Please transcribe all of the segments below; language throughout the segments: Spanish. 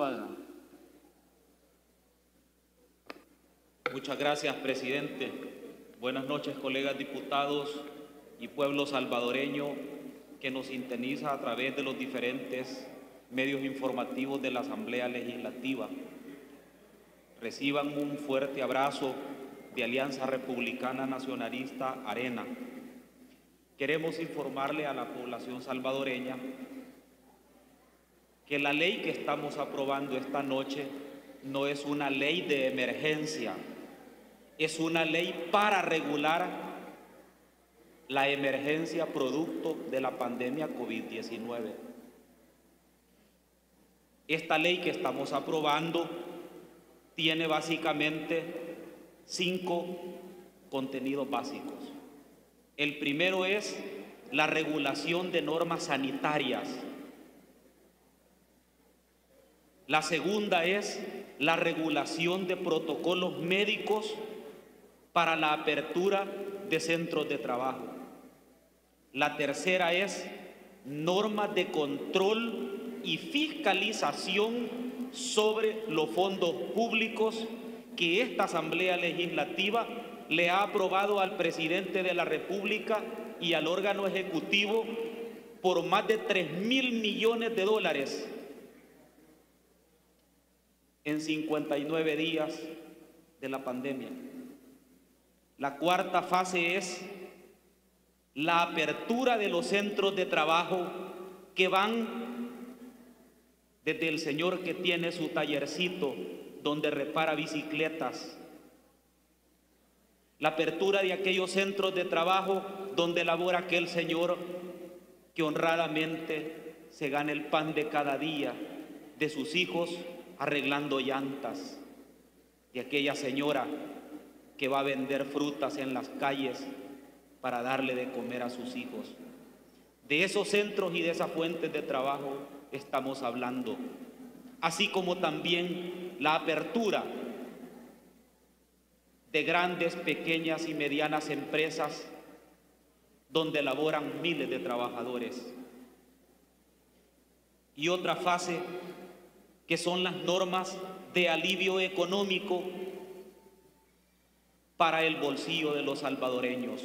Escuadra. Muchas gracias, presidente. Buenas noches, colegas diputados y pueblo salvadoreño que nos sintoniza a través de los diferentes medios informativos de la Asamblea Legislativa. Reciban un fuerte abrazo de Alianza Republicana Nacionalista Arena. Queremos informarle a la población salvadoreña que la ley que estamos aprobando esta noche no es una ley de emergencia, es una ley para regular la emergencia producto de la pandemia COVID-19. Esta ley que estamos aprobando tiene básicamente 5 contenidos básicos. El primero es la regulación de normas sanitarias. La segunda es la regulación de protocolos médicos para la apertura de centros de trabajo. La tercera es normas de control y fiscalización sobre los fondos públicos que esta Asamblea Legislativa le ha aprobado al presidente de la República y al órgano ejecutivo por más de 3.000 millones de dólares en 59 días de la pandemia. La cuarta fase es la apertura de los centros de trabajo que van desde el señor que tiene su tallercito donde repara bicicletas, la apertura de aquellos centros de trabajo donde labora aquel señor que honradamente se gana el pan de cada día de sus hijos arreglando llantas, de aquella señora que va a vender frutas en las calles para darle de comer a sus hijos. De esos centros y de esas fuentes de trabajo estamos hablando, así como también la apertura de grandes, pequeñas y medianas empresas donde laboran miles de trabajadores. Y otra fase que son las normas de alivio económico para el bolsillo de los salvadoreños.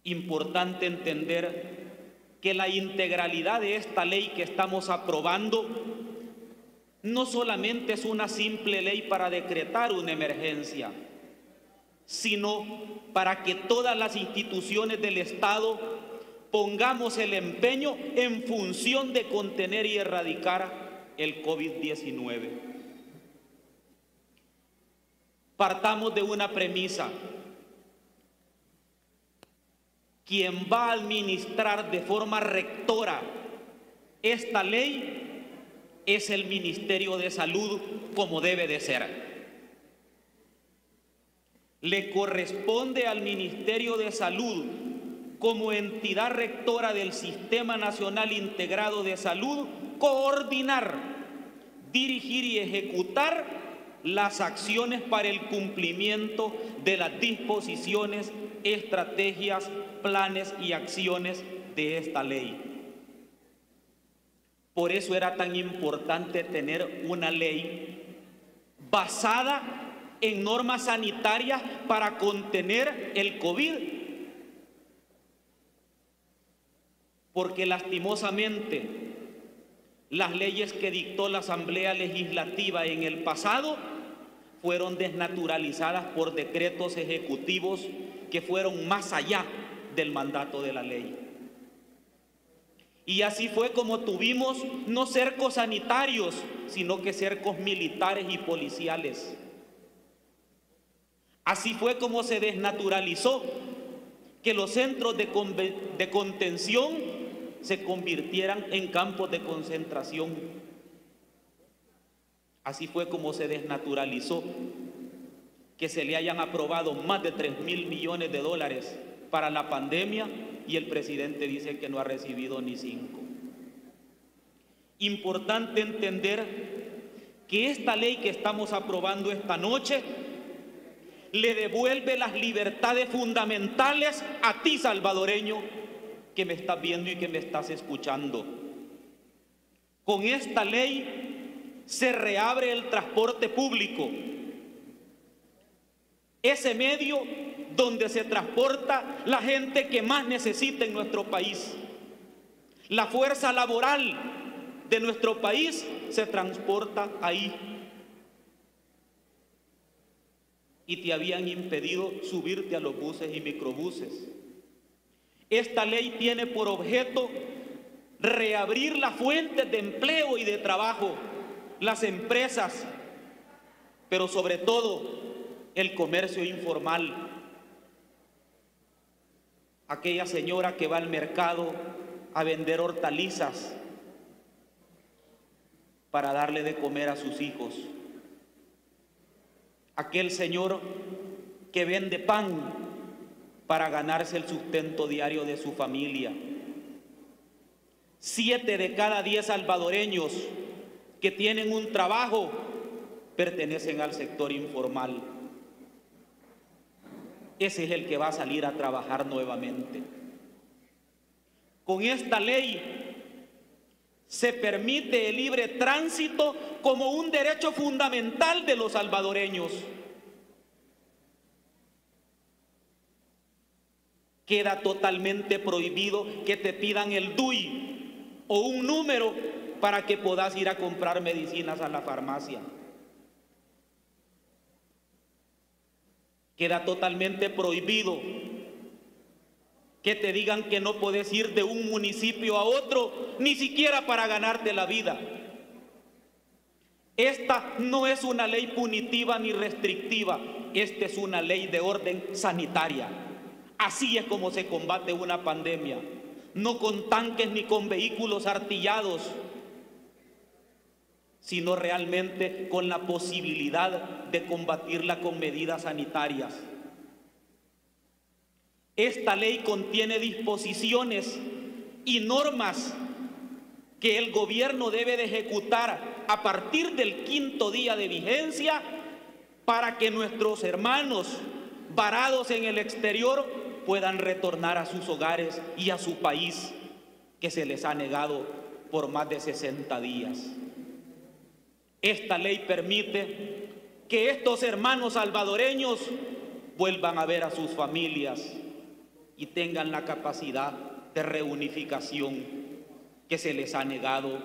Importante entender que la integralidad de esta ley que estamos aprobando no solamente es una simple ley para decretar una emergencia, sino para que todas las instituciones del Estado pongamos el empeño en función de contener y erradicar el COVID-19. Partamos de una premisa. Quien va a administrar de forma rectora esta ley es el Ministerio de Salud, como debe de ser. Le corresponde al Ministerio de Salud, como entidad rectora del Sistema Nacional Integrado de Salud, coordinar, dirigir y ejecutar las acciones para el cumplimiento de las disposiciones, estrategias, planes y acciones de esta ley. Por eso era tan importante tener una ley basada en normas sanitarias para contener el COVID. Porque lastimosamente las leyes que dictó la Asamblea Legislativa en el pasado fueron desnaturalizadas por decretos ejecutivos que fueron más allá del mandato de la ley. Y así fue como tuvimos no cercos sanitarios, sino que cercos militares y policiales. Así fue como se desnaturalizó que los centros de contención se convirtieran en campos de concentración. Así fue como se desnaturalizó que se le hayan aprobado más de 3.000 millones de dólares para la pandemia y el presidente dice que no ha recibido ni 5. Importante entender que esta ley que estamos aprobando esta noche le devuelve las libertades fundamentales a ti, salvadoreño, que me estás viendo y que me estás escuchando. Con esta ley se reabre el transporte público, ese medio donde se transporta la gente que más necesita en nuestro país. La fuerza laboral de nuestro país se transporta ahí. Y te habían impedido subirte a los buses y microbuses. Esta ley tiene por objeto reabrir las fuentes de empleo y de trabajo, las empresas, pero sobre todo el comercio informal. Aquella señora que va al mercado a vender hortalizas para darle de comer a sus hijos. Aquel señor que vende pan para ganarse el sustento diario de su familia. 7 de cada 10 salvadoreños que tienen un trabajo pertenecen al sector informal. Ese es el que va a salir a trabajar nuevamente. Con esta ley se permite el libre tránsito como un derecho fundamental de los salvadoreños. Queda totalmente prohibido que te pidan el DUI o un número para que puedas ir a comprar medicinas a la farmacia. Queda totalmente prohibido que te digan que no puedes ir de un municipio a otro, ni siquiera para ganarte la vida. Esta no es una ley punitiva ni restrictiva, esta es una ley de orden sanitaria. Así es como se combate una pandemia, no con tanques ni con vehículos artillados, sino realmente con la posibilidad de combatirla con medidas sanitarias. Esta ley contiene disposiciones y normas que el gobierno debe de ejecutar a partir del 5º día de vigencia para que nuestros hermanos varados en el exterior puedan retornar a sus hogares y a su país que se les ha negado por más de 60 días. Esta ley permite que estos hermanos salvadoreños vuelvan a ver a sus familias y tengan la capacidad de reunificación que se les ha negado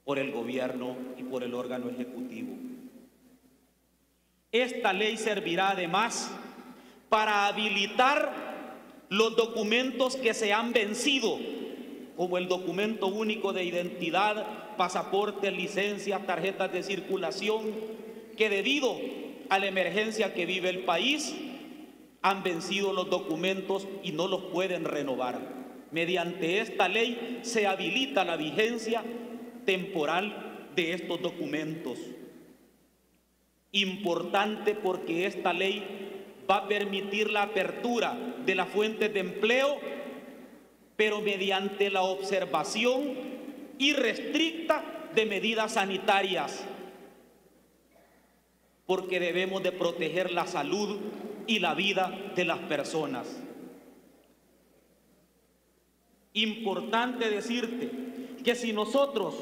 por el gobierno y por el órgano ejecutivo. Esta ley servirá además para habilitar los documentos que se han vencido, como el documento único de identidad, pasaportes, licencias, tarjetas de circulación, que debido a la emergencia que vive el país, han vencido los documentos y no los pueden renovar. Mediante esta ley se habilita la vigencia temporal de estos documentos. Importante porque esta ley va a permitir la apertura de las fuentes de empleo, pero mediante la observación irrestricta de medidas sanitarias, porque debemos de proteger la salud y la vida de las personas. Importante decirte que si nosotros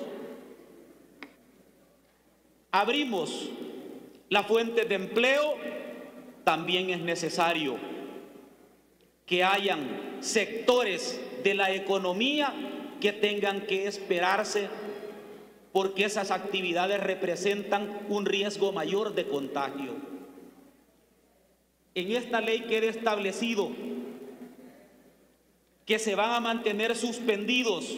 abrimos la fuente de empleo, también es necesario que hayan sectores de la economía que tengan que esperarse, porque esas actividades representan un riesgo mayor de contagio. En esta ley queda establecido que se van a mantener suspendidos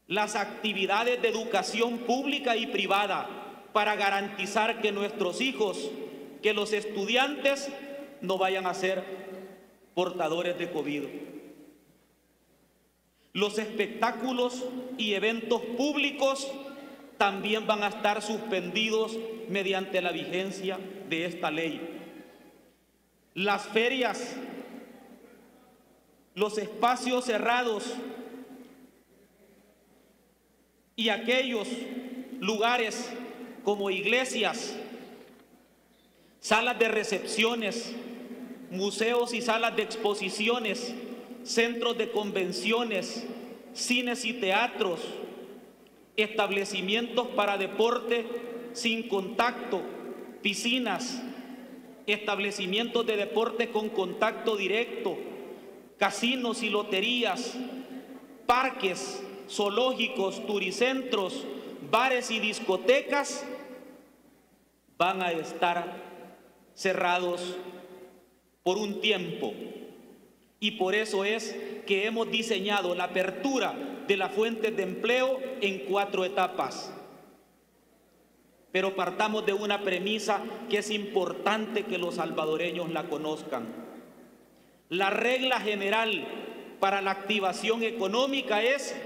las actividades de educación pública y privada para garantizar que nuestros hijos, que los estudiantes no vayan a ser portadores de COVID. Los espectáculos y eventos públicos también van a estar suspendidos mediante la vigencia de esta ley. Las ferias, los espacios cerrados y aquellos lugares como iglesias, salas de recepciones, museos y salas de exposiciones, centros de convenciones, cines y teatros, establecimientos para deporte sin contacto, piscinas, establecimientos de deporte con contacto directo, casinos y loterías, parques, zoológicos, turicentros, bares y discotecas van a estar cerrados por un tiempo. Y por eso es que hemos diseñado la apertura de las fuentes de empleo en 4 etapas. Pero partamos de una premisa que es importante que los salvadoreños la conozcan. La regla general para la activación económica es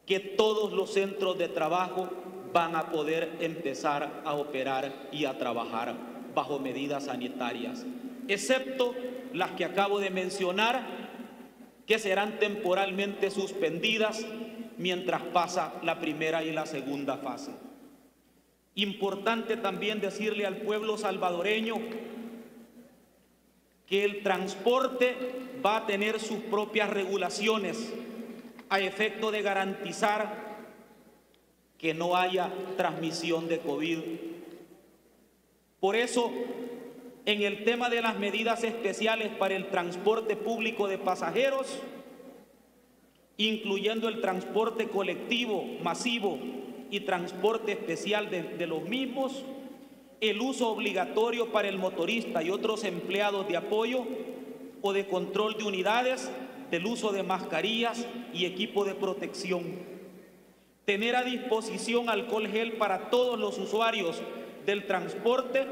que todos los centros de trabajo van a poder empezar a operar y a trabajar bajo medidas sanitarias, excepto las que acabo de mencionar, que serán temporalmente suspendidas mientras pasa la primera y la segunda fase. Importante también decirle al pueblo salvadoreño que el transporte va a tener sus propias regulaciones a efecto de garantizar que no haya transmisión de COVID. Por eso, en el tema de las medidas especiales para el transporte público de pasajeros, incluyendo el transporte colectivo masivo y transporte especial de los mismos, el uso obligatorio para el motorista y otros empleados de apoyo o de control de unidades, del uso de mascarillas y equipo de protección. Tener a disposición alcohol gel para todos los usuarios del transporte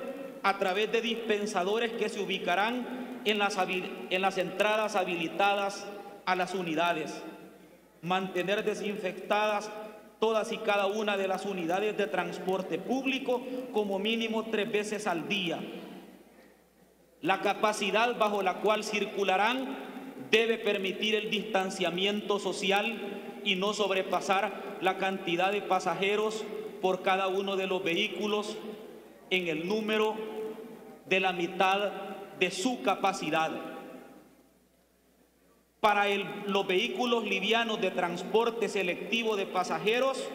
a través de dispensadores que se ubicarán en las entradas habilitadas a las unidades. Mantener desinfectadas todas y cada una de las unidades de transporte público como mínimo 3 veces al día. La capacidad bajo la cual circularán debe permitir el distanciamiento social y no sobrepasar la cantidad de pasajeros por cada uno de los vehículos en el número de la mitad de su capacidad. Para los vehículos livianos de transporte selectivo de pasajeros,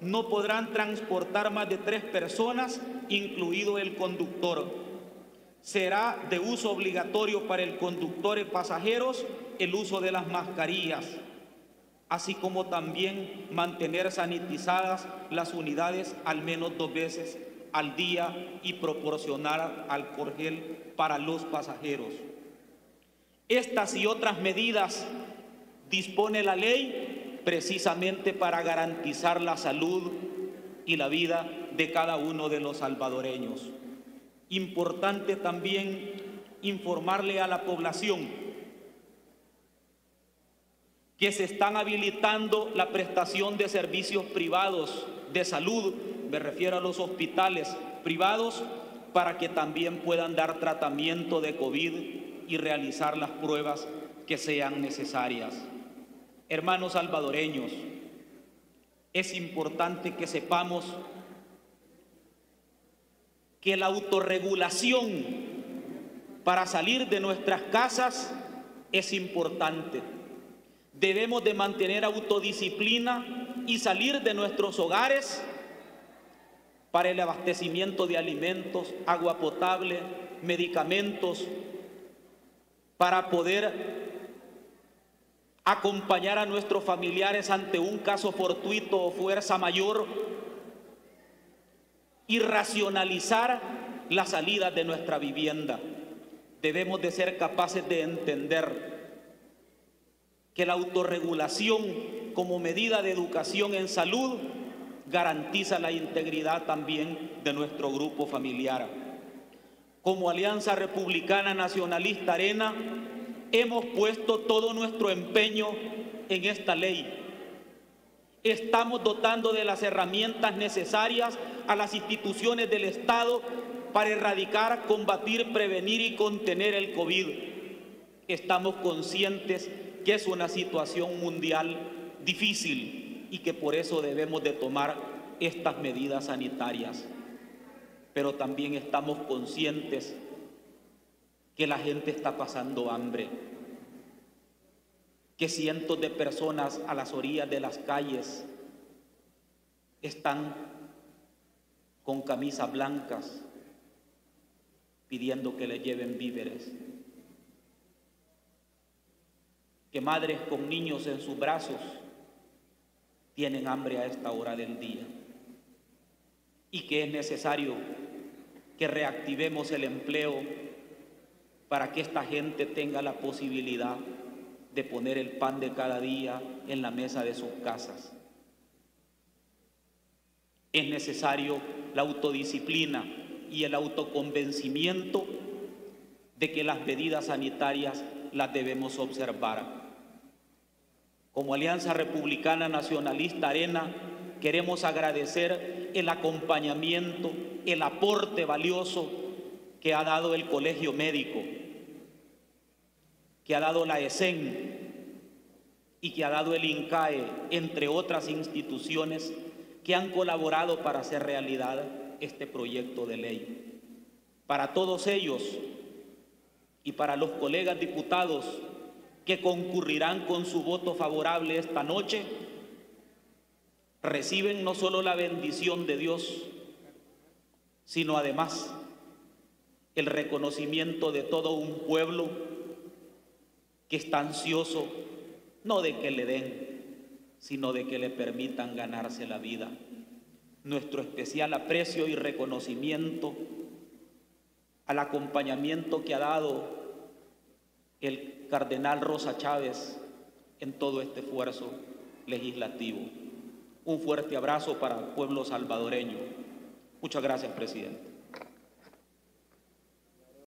no podrán transportar más de 3 personas, incluido el conductor. Será de uso obligatorio para el conductor y pasajeros el uso de las mascarillas, así como también mantener sanitizadas las unidades al menos 2 veces al día y proporcionar alcohol gel para los pasajeros. Estas y otras medidas dispone la ley precisamente para garantizar la salud y la vida de cada uno de los salvadoreños. Importante también informarle a la población que se están habilitando la prestación de servicios privados de salud, me refiero a los hospitales privados, para que también puedan dar tratamiento de COVID y realizar las pruebas que sean necesarias. Hermanos salvadoreños, es importante que sepamos que la autorregulación para salir de nuestras casas es importante. Debemos de mantener autodisciplina y salir de nuestros hogares para el abastecimiento de alimentos, agua potable, medicamentos, para poder acompañar a nuestros familiares ante un caso fortuito o fuerza mayor y racionalizar la salida de nuestra vivienda. Debemos de ser capaces de entender que la autorregulación como medida de educación en salud garantiza la integridad también de nuestro grupo familiar. Como Alianza Republicana Nacionalista Arena, hemos puesto todo nuestro empeño en esta ley. Estamos dotando de las herramientas necesarias a las instituciones del Estado para erradicar, combatir, prevenir y contener el COVID. Estamos conscientes que es una situación mundial difícil y que por eso debemos de tomar estas medidas sanitarias. Pero también estamos conscientes que la gente está pasando hambre. que cientos de personas a las orillas de las calles están con camisas blancas pidiendo que les lleven víveres, que madres con niños en sus brazos tienen hambre a esta hora del día, y que es necesario que reactivemos el empleo para que esta gente tenga la posibilidad de poner el pan de cada día en la mesa de sus casas. Es necesario la autodisciplina y el autoconvencimiento de que las medidas sanitarias las debemos observar. Como Alianza Republicana Nacionalista Arena, queremos agradecer el acompañamiento, el aporte valioso que ha dado el Colegio Médico, que ha dado la ESEN y que ha dado el INCAE, entre otras instituciones que han colaborado para hacer realidad este proyecto de ley. Para todos ellos y para los colegas diputados que concurrirán con su voto favorable esta noche, reciben no solo la bendición de Dios, sino además el reconocimiento de todo un pueblo que está ansioso no de que le den, sino de que le permitan ganarse la vida. Nuestro especial aprecio y reconocimiento al acompañamiento que ha dado el cardenal Rosa Chávez en todo este esfuerzo legislativo. Un fuerte abrazo para el pueblo salvadoreño. Muchas gracias, presidente.